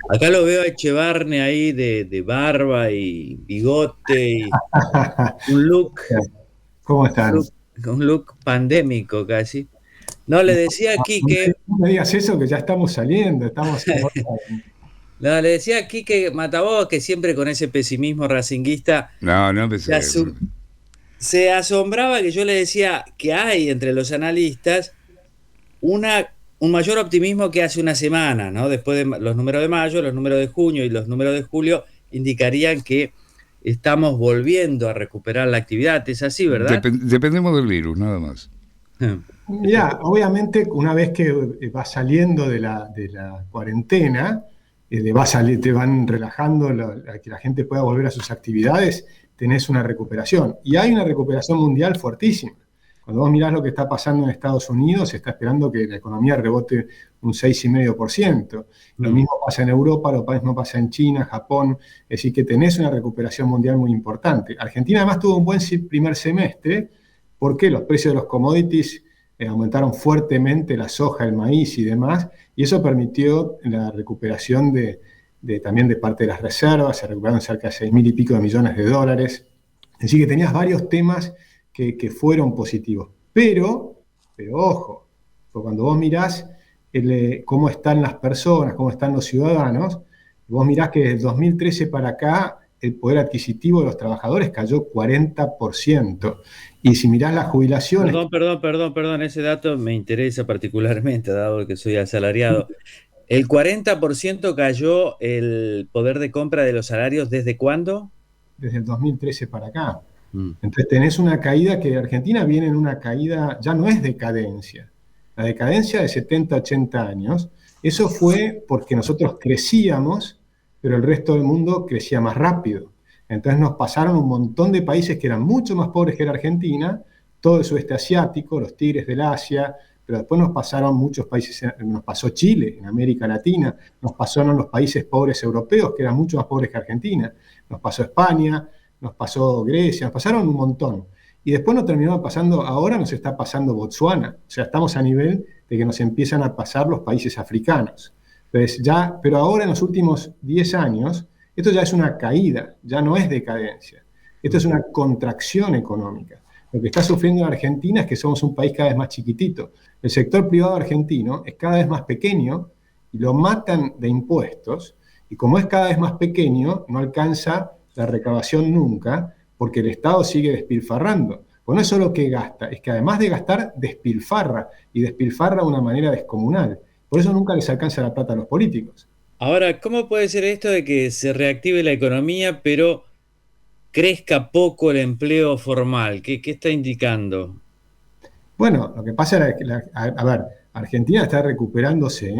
Acá lo veo a Echevarne ahí de barba y bigote y un look, ¿Cómo un están? look, un look pandémico casi. No, le decía aquí que, No me digas eso, que ya estamos saliendo, estamos ahora. no, le decía aquí que Matabó, que siempre con ese pesimismo racinguista No, no se, empecé. se asombraba que yo le decía que hay entre los analistas un mayor optimismo que hace una semana, ¿no? Después de los números de mayo, los números de junio y los números de julio indicarían que estamos volviendo a recuperar la actividad. Es así, ¿verdad? Dependemos del virus, nada más. Mirá, obviamente una vez que vas saliendo de la cuarentena, te van relajando, que la gente pueda volver a sus actividades, tenés una recuperación. Y hay una recuperación mundial fuertísima. Cuando vos mirás lo que está pasando en Estados Unidos, se está esperando que la economía rebote un 6,5%. Lo Mm. mismo pasa en Europa, lo mismo pasa en China, Japón. Es decir, que tenés una recuperación mundial muy importante. Argentina además tuvo un buen primer semestre porque los precios de los commodities aumentaron fuertemente, la soja, el maíz y demás, y eso permitió la recuperación también de parte de las reservas. Se recuperaron cerca de 6.000 y pico de millones de dólares. Es decir, que tenías varios temas que fueron positivos. Pero ojo, porque cuando vos mirás cómo están las personas, cómo están los ciudadanos, vos mirás que desde el 2013 para acá el poder adquisitivo de los trabajadores cayó 40%. Y si mirás las jubilaciones, Perdón, ese dato me interesa particularmente, dado que soy asalariado. ¿El 40% cayó el poder de compra de los salarios desde cuándo? desde el 2013 para acá. Mm. Entonces tenés una caída que Argentina viene en una caída, ya no es decadencia. La decadencia de 70, 80 años, eso fue porque nosotros crecíamos, pero el resto del mundo crecía más rápido. Entonces nos pasaron un montón de países que eran mucho más pobres que la Argentina, todo el sudeste asiático, los tigres del Asia, pero después nos pasaron muchos países, nos pasó Chile, en América Latina, nos pasaron los países pobres europeos, que eran mucho más pobres que Argentina, nos pasó España, nos pasó Grecia, nos pasaron un montón. Y después nos terminó pasando, ahora nos está pasando Botsuana. O sea, estamos a nivel de que nos empiezan a pasar los países africanos. Entonces, ya, pero ahora en los últimos 10 años, esto ya es una caída, ya no es decadencia. Esto es una contracción económica. Lo que está sufriendo en Argentina es que somos un país cada vez más chiquitito. El sector privado argentino es cada vez más pequeño y lo matan de impuestos. Y como es cada vez más pequeño, no alcanza la recaudación nunca, porque el Estado sigue despilfarrando. Pues no es solo que gasta, es que además de gastar, despilfarra, y despilfarra de una manera descomunal. Por eso nunca les alcanza la plata a los políticos. Ahora, ¿cómo puede ser esto de que se reactive la economía, pero crezca poco el empleo formal? ¿Qué está indicando? Bueno, lo que pasa es que, a ver, Argentina está recuperándose,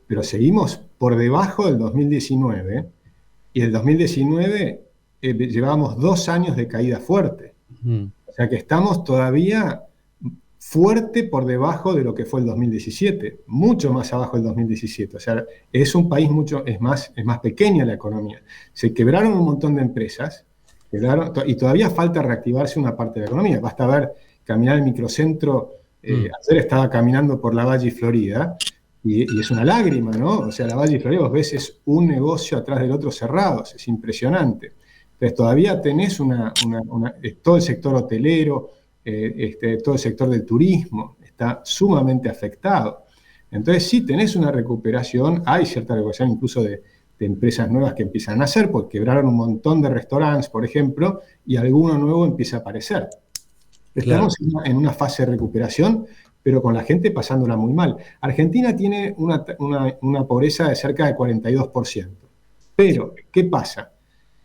pero seguimos por debajo del 2019, y el 2019 llevábamos 2 años de caída fuerte. Mm. O sea que estamos todavía fuerte por debajo de lo que fue el 2017, mucho más abajo del 2017. O sea, es un país es más pequeña la economía. Se quebraron un montón de empresas, y todavía falta reactivarse una parte de la economía. Basta ver, caminar el microcentro. Mm. Ayer estaba caminando por la Valle Florida y es una lágrima, ¿no? O sea, la Valle Florida, vos ves, es un negocio atrás del otro cerrados, es impresionante. Entonces, todavía tenés todo el sector hotelero, todo el sector del turismo está sumamente afectado. Entonces sí tenés una recuperación, hay cierta recuperación incluso de empresas nuevas que empiezan a nacer, porque quebraron un montón de restaurantes, por ejemplo, y alguno nuevo empieza a aparecer. Claro. Estamos en una fase de recuperación, pero con la gente pasándola muy mal. Argentina tiene una pobreza de cerca de 42%. Pero, ¿qué pasa?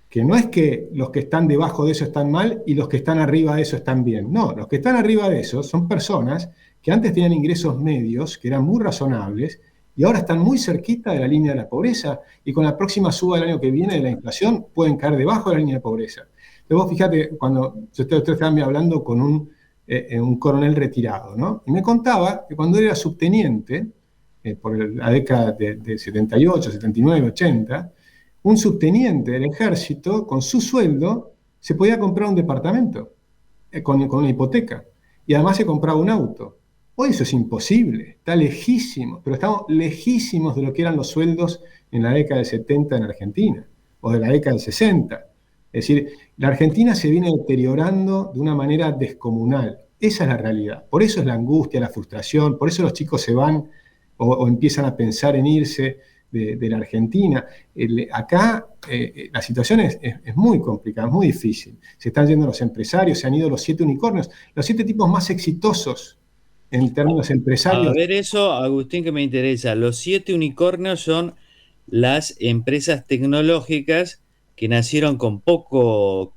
Que no es que los que están debajo de eso están mal y los que están arriba de eso están bien. No, los que están arriba de eso son personas que antes tenían ingresos medios, que eran muy razonables, y ahora están muy cerquita de la línea de la pobreza, y con la próxima suba del año que viene de la inflación pueden caer debajo de la línea de pobreza. Entonces vos fíjate, cuando usted estaba hablando con un coronel retirado, ¿no? Y me contaba que cuando era subteniente, por la década de 78, 79, 80, un subteniente del ejército, con su sueldo, se podía comprar un departamento con una hipoteca. Y además se compraba un auto. Hoy eso es imposible, está lejísimo, pero estamos lejísimos de lo que eran los sueldos en la década del 70 en Argentina, o de la década del 60. Es decir, la Argentina se viene deteriorando de una manera descomunal. Esa es la realidad. Por eso es la angustia, la frustración, por eso los chicos se van o empiezan a pensar en irse de la Argentina. Acá la situación es muy complicada, es muy difícil. Se están yendo los empresarios, se han ido los 7 unicornios, los 7 tipos más exitosos en términos empresarios. A ver eso, Agustín, que me interesa. Los 7 unicornios son las empresas tecnológicas que nacieron con poco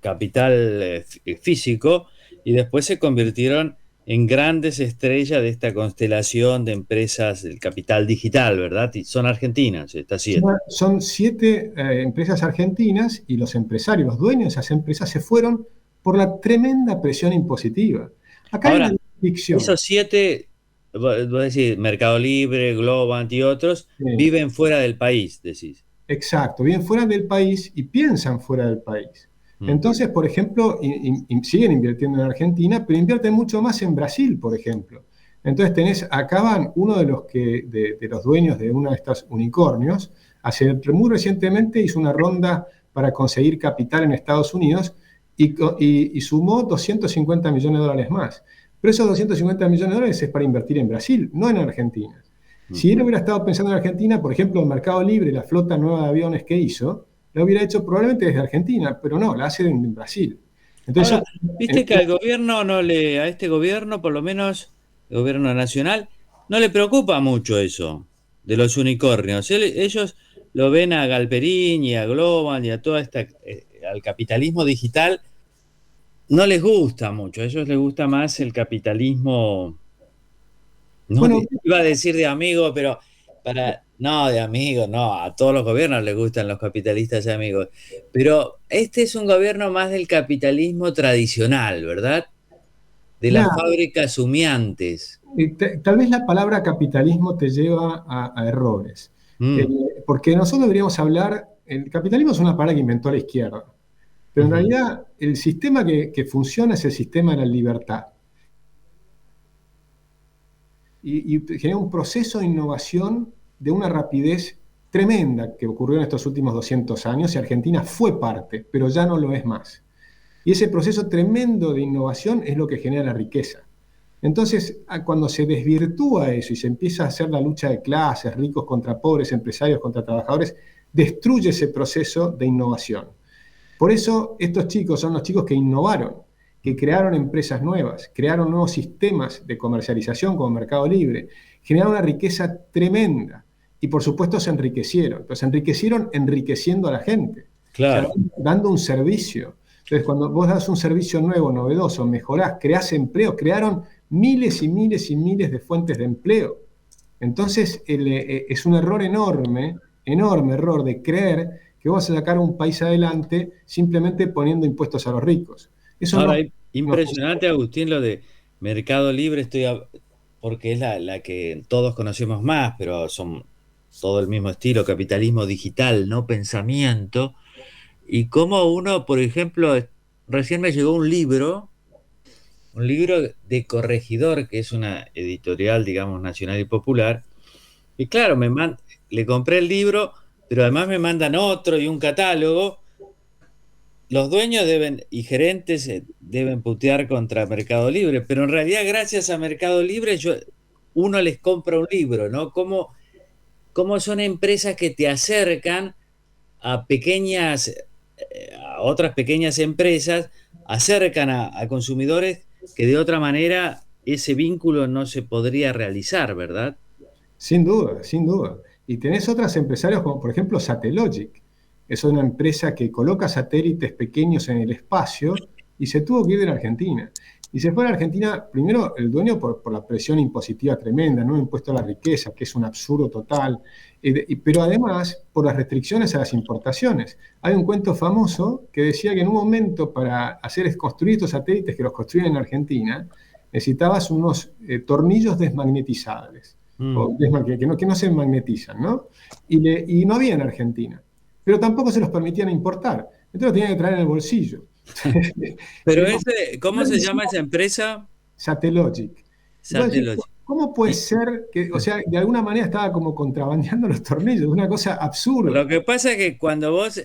capital físico y después se convirtieron en grandes estrellas de esta constelación de empresas del capital digital, ¿verdad? Y son argentinas, estas 7. Son 7 empresas argentinas y los empresarios, los dueños de esas empresas se fueron por la tremenda presión impositiva. Acá Ahora, hay una ficción. esos 7, vos decís, Mercado Libre, Globant y otros, Sí. viven fuera del país, decís. Exacto, viven fuera del país y piensan fuera del país. Entonces, por ejemplo, siguen invirtiendo en Argentina, pero invierten mucho más en Brasil, por ejemplo. Entonces acaban uno de los dueños de uno de estos unicornios, muy recientemente hizo una ronda para conseguir capital en Estados Unidos y sumó 250 millones de dólares más. Pero esos 250 millones de dólares es para invertir en Brasil, no en Argentina. Si él hubiera estado pensando en Argentina, por ejemplo, en Mercado Libre, la flota nueva de aviones que hizo, la hubiera hecho probablemente desde Argentina, pero no, la hace en Brasil. Entonces, ahora, viste que al gobierno a este gobierno, por lo menos el gobierno nacional, no le preocupa mucho eso de los unicornios. Ellos lo ven a Galperín y a Global y a toda al capitalismo digital, no les gusta mucho. A ellos les gusta más el capitalismo. No, bueno, iba a decir de amigo, pero no, de amigo, no, a todos los gobiernos les gustan los capitalistas de amigos. Pero este es un gobierno más del capitalismo tradicional, ¿verdad? De las fábricas humeantes. tal vez la palabra capitalismo te lleva a errores. Porque nosotros deberíamos hablar, el capitalismo es una palabra que inventó la izquierda, pero en realidad el sistema que funciona es el sistema de la libertad. Y genera un proceso de innovación de una rapidez tremenda que ocurrió en estos últimos 200 años y Argentina fue parte, pero ya no lo es más. Y ese proceso tremendo de innovación es lo que genera la riqueza. Entonces, cuando se desvirtúa eso y se empieza a hacer la lucha de clases, ricos contra pobres, empresarios contra trabajadores, destruye ese proceso de innovación. Por eso estos chicos son los chicos que innovaron, que crearon empresas nuevas, crearon nuevos sistemas de comercialización como Mercado Libre, generaron una riqueza tremenda y por supuesto se enriquecieron, pero se enriquecieron enriqueciendo a la gente, claro. O sea, dando un servicio. Entonces cuando vos das un servicio nuevo, novedoso, mejorás, creás empleo, crearon miles y miles y miles de fuentes de empleo. Entonces es un error enorme error de creer que vas a sacar un país adelante simplemente poniendo impuestos a los ricos. Eso ahora, no, impresionante, Agustín, lo de Mercado Libre, porque es la que todos conocemos más, pero son todo el mismo estilo, capitalismo digital, no pensamiento. Y como uno, por ejemplo, recién me llegó un libro de Corregidor, que es una editorial, digamos, nacional y popular. Y claro, le compré el libro, pero además me mandan otro y un catálogo. Los dueños y gerentes deben putear contra Mercado Libre, pero en realidad gracias a Mercado Libre uno les compra un libro, ¿no? ¿Cómo son empresas que te acercan a otras pequeñas empresas, acercan a consumidores que de otra manera ese vínculo no se podría realizar, ¿verdad? Sin duda, sin duda. Y tenés otros empresarios como por ejemplo Satellogic. Es una empresa que coloca satélites pequeños en el espacio y se tuvo que ir de la Argentina. Y se fue a la Argentina, primero el dueño por la presión impositiva tremenda, no impuesto a la riqueza, que es un absurdo total, pero además por las restricciones a las importaciones. Hay un cuento famoso que decía que en un momento para construir estos satélites que los construyen en Argentina, necesitabas unos tornillos desmagnetizables, que no se magnetizan, ¿no? Y no había en Argentina, pero tampoco se los permitían importar, entonces lo tenían que traer en el bolsillo. Pero ¿cómo se llama esa empresa? Satellogic. Satellogic. ¿Cómo puede Y ser que, o sea, de alguna manera estaba como contrabandeando los tornillos? Una cosa absurda. lo que pasa es que cuando vos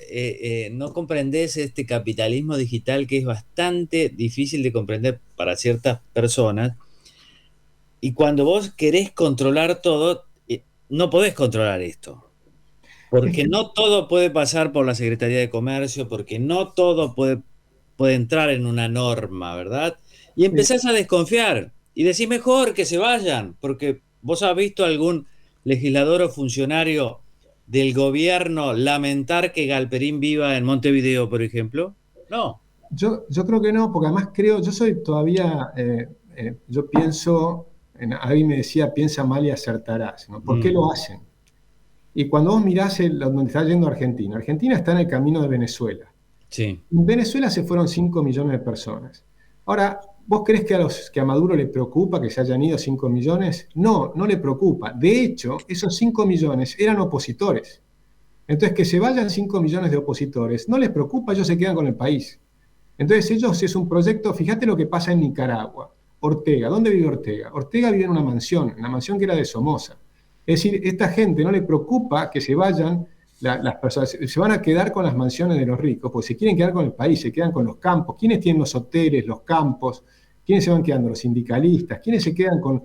no comprendés este capitalismo digital que es bastante difícil de comprender para ciertas personas, y cuando vos querés controlar todo, no podés controlar esto. Es Porque que, no todo puede pasar por la Secretaría de Comercio, porque no todo puede entrar en una norma, ¿verdad? Y eh, empezás a desconfiar y decís mejor que se vayan, porque vos has visto algún legislador o funcionario del gobierno lamentar que Galperín viva en Montevideo, por ejemplo. No. yo creo que no, porque además creo, yo soy todavía, yo pienso, alguien me decía, piensa mal y acertarás, ¿no? ¿Por qué Mm, lo hacen? Y cuando vos mirás donde está yendo Argentina, Argentina está en el camino de Venezuela. sí. En Venezuela se fueron 5 millones de personas. Ahora, ¿vos crees que a Maduro le preocupa que se hayan ido 5 millones? No, no le preocupa. De hecho, esos 5 millones eran opositores. Entonces, que se vayan 5 millones de opositores, no les preocupa, ellos se quedan con el país. Entonces, ellos es un proyecto, fíjate lo que pasa en Nicaragua. Ortega, ¿dónde vive Ortega? Ortega vive en la mansión que era de Somoza. Es decir, esta gente no le preocupa que se vayan las personas, se van a quedar con las mansiones de los ricos, porque se quieren quedar con el país, se quedan con los campos. ¿Quiénes tienen los hoteles, los campos? ¿Quiénes se van quedando? Los sindicalistas. ¿Quiénes se quedan con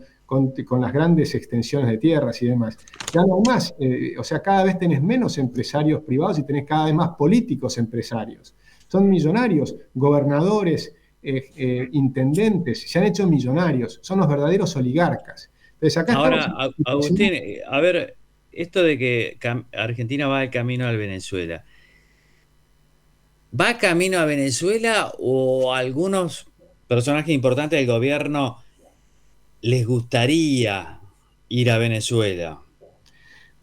las grandes extensiones de tierras y demás? Ya no más, o sea, cada vez tenés menos empresarios privados y tenés cada vez más políticos empresarios. Son millonarios, gobernadores, intendentes, se han hecho millonarios, son los verdaderos oligarcas. Entonces acá estamos Ahora, en una situación. Agustín, a ver, esto de que Argentina va al camino al Venezuela. ¿Va camino a Venezuela o a algunos personajes importantes del gobierno les gustaría ir a Venezuela?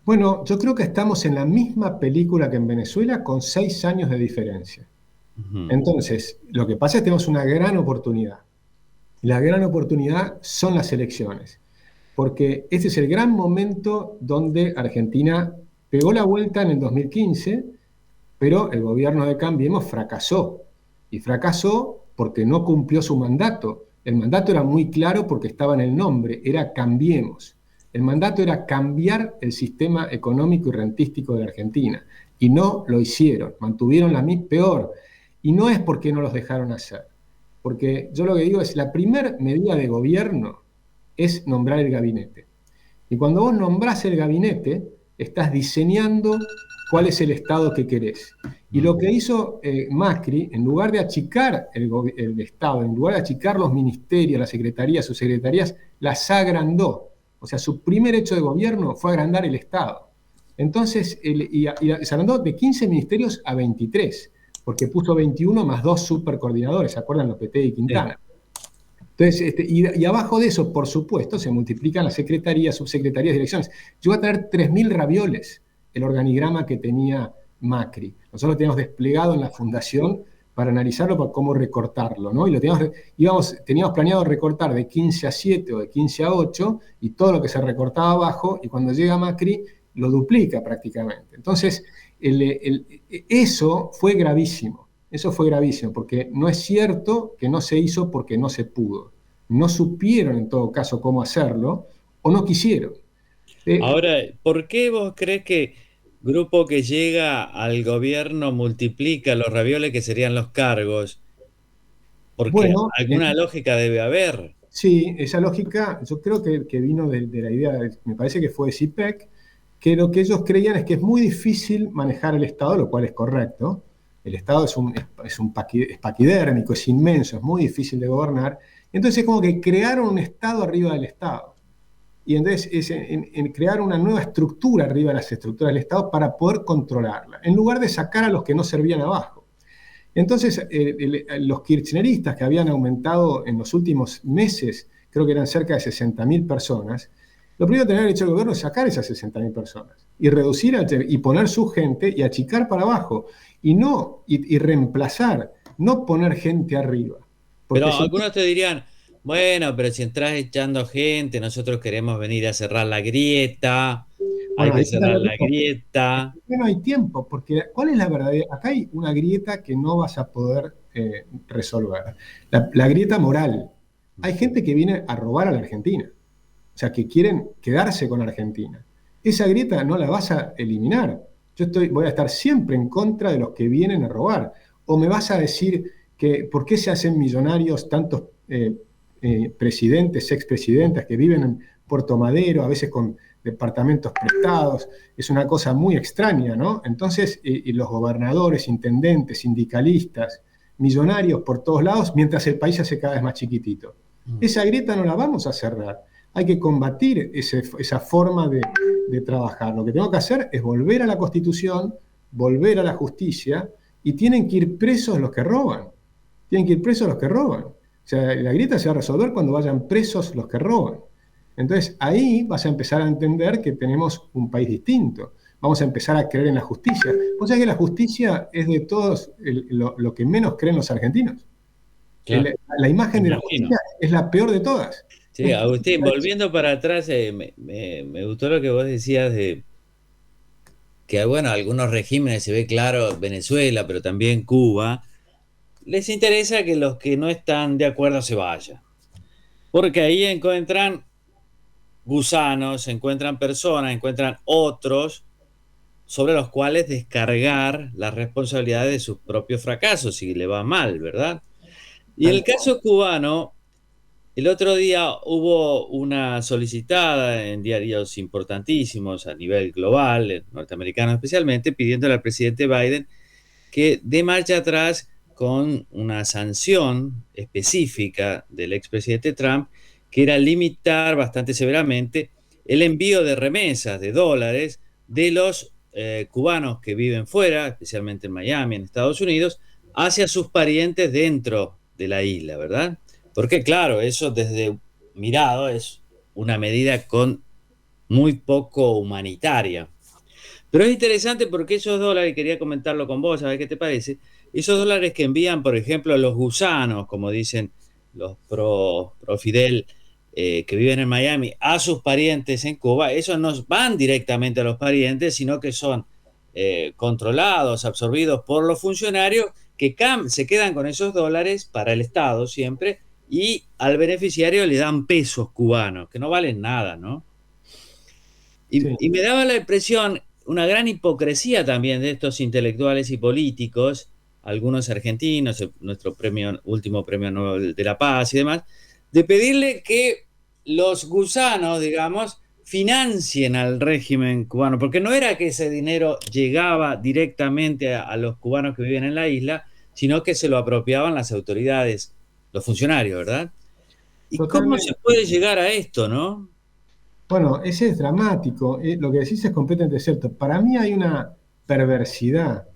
Bueno, yo creo que estamos en la misma película que en Venezuela con 6 años de diferencia. Ujú. Entonces, lo que pasa es que tenemos una gran oportunidad. La gran oportunidad son las elecciones, porque este es el gran momento donde Argentina pegó la vuelta en el 2015, pero el gobierno de Cambiemos fracasó. Y fracasó porque no cumplió su mandato. El mandato era muy claro porque estaba en el nombre, era Cambiemos. El mandato era cambiar el sistema económico y rentístico de Argentina. Y no lo hicieron, mantuvieron la peor. Y no es porque no los dejaron hacer. Porque yo lo que digo es, la primera medida de gobierno es nombrar el gabinete. Y cuando vos nombrás el gabinete, estás diseñando cuál es el Estado que querés. Y lo Mm. que hizo Macri, en lugar de achicar el Estado, en lugar de achicar los ministerios, las secretarías, sus secretarías, las agrandó. O sea, su primer hecho de gobierno fue agrandar el Estado. Entonces, se agrandó de 15 ministerios a 23, porque puso 21 más 2 supercoordinadores, ¿se acuerdan? Lopetegui y Sí. Quintana. Entonces, y abajo de eso, por supuesto, se multiplican las secretarías, subsecretarías, direcciones. Yo voy a tener 3.000 ravioles, el organigrama que tenía Macri. Nosotros lo teníamos desplegado en la fundación para analizarlo, para cómo recortarlo, ¿no? Y teníamos planeado recortar de 15 a 7 o de 15 a 8 y todo lo que se recortaba abajo, y cuando llega Macri lo duplica prácticamente. Entonces, eso fue gravísimo. Eso fue gravísimo, porque no es cierto que no se hizo porque no se pudo. No supieron en todo caso cómo hacerlo o no quisieron. Eh, Ahora, ¿por qué vos crees que grupo que llega al gobierno multiplica los ravioles que serían los cargos? Porque bueno, alguna lógica debe haber. sí, esa lógica yo creo que vino de la idea, me parece que fue de CIPEC, que lo que ellos creían es que es muy difícil manejar el Estado, lo cual es correcto. El Estado es paquidérmico, es inmenso, es muy difícil de gobernar. Entonces, como que crearon un Estado arriba del Estado. Y entonces es en crear una nueva estructura arriba de las estructuras del Estado para poder controlarla, en lugar de sacar a los que no servían abajo. Entonces, los kirchneristas que habían aumentado en los últimos meses, creo que eran cerca de 60.000 personas, lo primero que tenía hecho el gobierno es sacar esas 60.000 personas y reducir y poner su gente y achicar para abajo y reemplazar, no poner gente arriba. Pero Porque si algunos te dirían, bueno, pero si entras echando gente, nosotros queremos venir a cerrar la grieta, hay bueno, que ahí está cerrar lo la mismo. grieta. No hay tiempo, porque ¿cuál es la verdadera? Acá hay una grieta que no vas a poder resolver. La grieta moral. Hay gente que viene a robar a la Argentina. o sea, que quieren quedarse con Argentina. Esa grieta no la vas a eliminar. Voy a estar siempre en contra de los que vienen a robar. O me vas a decir que por qué se hacen millonarios tantos presidentes, expresidentes que viven en Puerto Madero, a veces con departamentos prestados. Es una cosa muy extraña, ¿no? Entonces, los gobernadores, intendentes, sindicalistas, millonarios por todos lados, mientras el país se hace cada vez más chiquitito. Esa grieta no la vamos a cerrar. Hay que combatir esa forma de trabajar. Lo que tengo que hacer es volver a la Constitución, volver a la justicia, y tienen que ir presos los que roban. Tienen que ir presos los que roban. O sea, la grieta se va a resolver cuando vayan presos los que roban. Entonces, ahí vas a empezar a entender que tenemos un país distinto. Vamos a empezar a creer en la justicia. ¿Vos sabés que la justicia es de todos lo que menos creen los argentinos? Claro. La imagen de la justicia es la peor de todas. Sí, Agustín, volviendo para atrás, me gustó lo que vos decías de que, bueno, algunos regímenes se ve claro, Venezuela, pero también Cuba, les interesa que los que no están de acuerdo se vayan. Porque ahí encuentran gusanos, encuentran personas, encuentran otros sobre los cuales descargar las responsabilidades de sus propios fracasos si le va mal, ¿verdad? Y en el caso cubano, el otro día hubo una solicitada en diarios importantísimos a nivel global, norteamericanos especialmente, pidiéndole al presidente Biden que dé marcha atrás con una sanción específica del expresidente Trump, que era limitar bastante severamente el envío de remesas de dólares de los cubanos que viven fuera, especialmente en Miami, en Estados Unidos, hacia sus parientes dentro de la isla, ¿verdad? Porque claro, eso desde mirado es una medida con muy poco humanitaria. Pero es interesante porque esos dólares, quería comentarlo con vos, a ver qué te parece, esos dólares que envían, por ejemplo, los gusanos, como dicen los pro Fidel, que viven en Miami, a sus parientes en Cuba, esos no van directamente a los parientes, sino que son controlados, absorbidos por los funcionarios que se quedan con esos dólares para el Estado siempre, y al beneficiario le dan pesos cubanos, que no valen nada, ¿no? Y me daba la impresión, una gran hipocresía también de estos intelectuales y políticos, algunos argentinos, nuestro último premio Nobel de la Paz y demás, de pedirle que los gusanos, digamos, financien al régimen cubano, porque no era que ese dinero llegaba directamente a los cubanos que viven en la isla, sino que se lo apropiaban las autoridades, los funcionarios, ¿verdad? ¿Y cómo se puede llegar a esto, no? Bueno, ese es dramático. Lo que decís es completamente cierto. Para mí hay una perversidad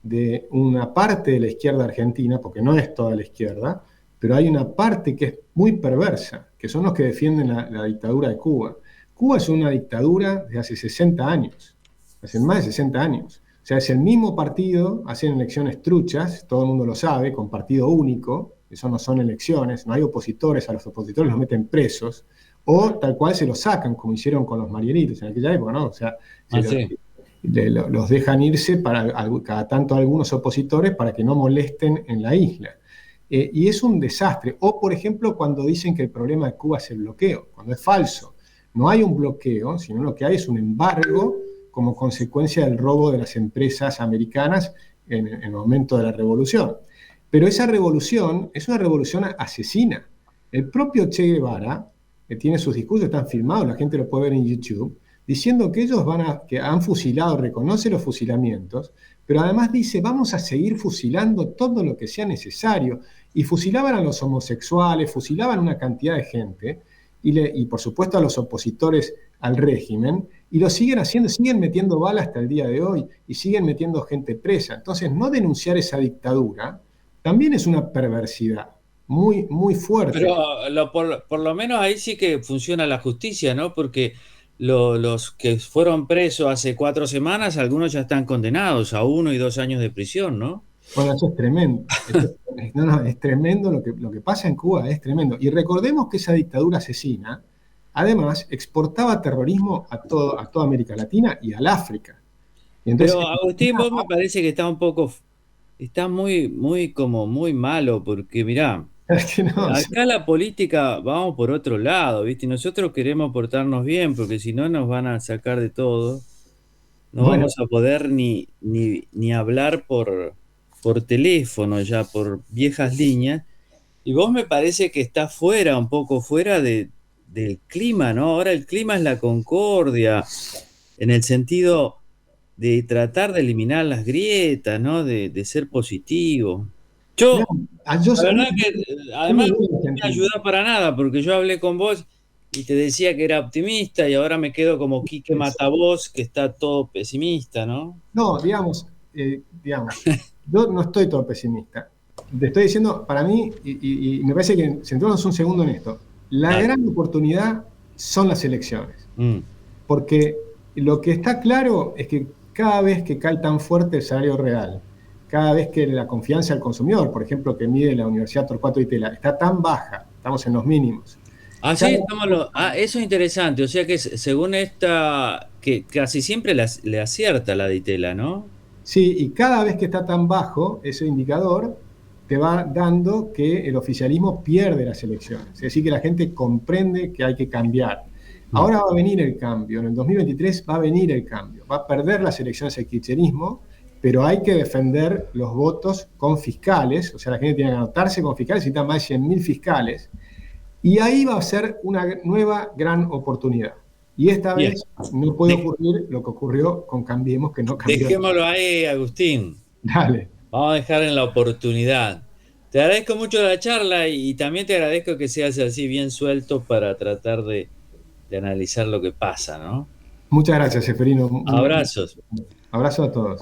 de una parte de la izquierda argentina, porque no es toda la izquierda, pero hay una parte que es muy perversa, que son los que defienden la dictadura de Cuba. Cuba es una dictadura de hace 60 años, hace más de 60 años. O sea, es el mismo partido, hacen elecciones truchas, todo el mundo lo sabe, con partido único, eso no son elecciones, no hay opositores, a los opositores los meten presos, o tal cual se los sacan, como hicieron con los marielitos en aquella época, ¿no? O sea, los dejan irse para cada tanto algunos opositores para que no molesten en la isla. Y es un desastre. O, por ejemplo, cuando dicen que el problema de Cuba es el bloqueo, cuando es falso. No hay un bloqueo, sino lo que hay es un embargo como consecuencia del robo de las empresas americanas en el momento de la revolución. Pero esa revolución es una revolución asesina. El propio Che Guevara, que tiene sus discursos, están filmados, la gente lo puede ver en YouTube, diciendo que ellos que han fusilado, reconoce los fusilamientos, pero además dice, vamos a seguir fusilando todo lo que sea necesario. Y fusilaban a los homosexuales, fusilaban una cantidad de gente, y por supuesto a los opositores al régimen, y lo siguen haciendo, siguen metiendo balas hasta el día de hoy, y siguen metiendo gente presa. Entonces, no denunciar esa dictadura también es una perversidad muy, muy fuerte. Pero por lo menos ahí sí que funciona la justicia, ¿no? Porque los que fueron presos hace 4 semanas, algunos ya están condenados a 1 y 2 años de prisión, ¿no? Bueno, eso es tremendo. Es tremendo lo que pasa en Cuba, es tremendo. Y recordemos que esa dictadura asesina, además, exportaba terrorismo a toda América Latina y al África. Y entonces, pero Agustín, vos me parece que está muy malo, porque mirá, Es que no, Acá la política vamos por otro lado, ¿viste? Y nosotros queremos portarnos bien, porque si no nos van a sacar de todo. No bueno, vamos a poder ni hablar por teléfono ya, por viejas líneas. Y vos me parece que estás fuera, un poco fuera del clima, ¿no? Ahora el clima es la concordia, en el sentido de tratar de eliminar las grietas, ¿no? De ser positivo. mirá, Yo, la a mí, verdad que yo me además voy a no me Argentina. ayuda para nada, porque yo hablé con vos y te decía que era optimista y ahora me quedo como Quique Matavoz, que está todo pesimista, ¿no? No, digamos, yo no estoy todo pesimista. Te estoy diciendo, para mí, y me parece que centrémonos un segundo en esto, la Dale. gran oportunidad son las elecciones, Mm. porque lo que está claro es que cada vez que cae tan fuerte el salario real, cada vez que la confianza del consumidor, por ejemplo, que mide la Universidad Torcuato Di Tella, está tan baja, estamos en los mínimos. Ah, sí, Cada eso es interesante. O sea que según esta, que casi siempre le acierta la Ditela, ¿no? Sí, y cada vez que está tan bajo ese indicador, te va dando que el oficialismo pierde las elecciones. Es decir, que la gente comprende que hay que cambiar. Mm. Ahora va a venir el cambio, en el 2023 va a venir el cambio. Va a perder las elecciones el kirchnerismo, pero hay que defender los votos con fiscales, o sea, la gente tiene que anotarse con fiscales, necesita más de 100.000 fiscales, y ahí va a ser una nueva gran oportunidad. Y esta Bien. vez no puede ocurrir lo que ocurrió con Cambiemos, que no cambió. Dejémoslo ahí, Agustín. Dale. Vamos a dejar en la oportunidad. Te agradezco mucho la charla y también te agradezco que seas así bien suelto para tratar de analizar lo que pasa, ¿no? Muchas gracias, Seferino. Abrazos. Abrazo a todos.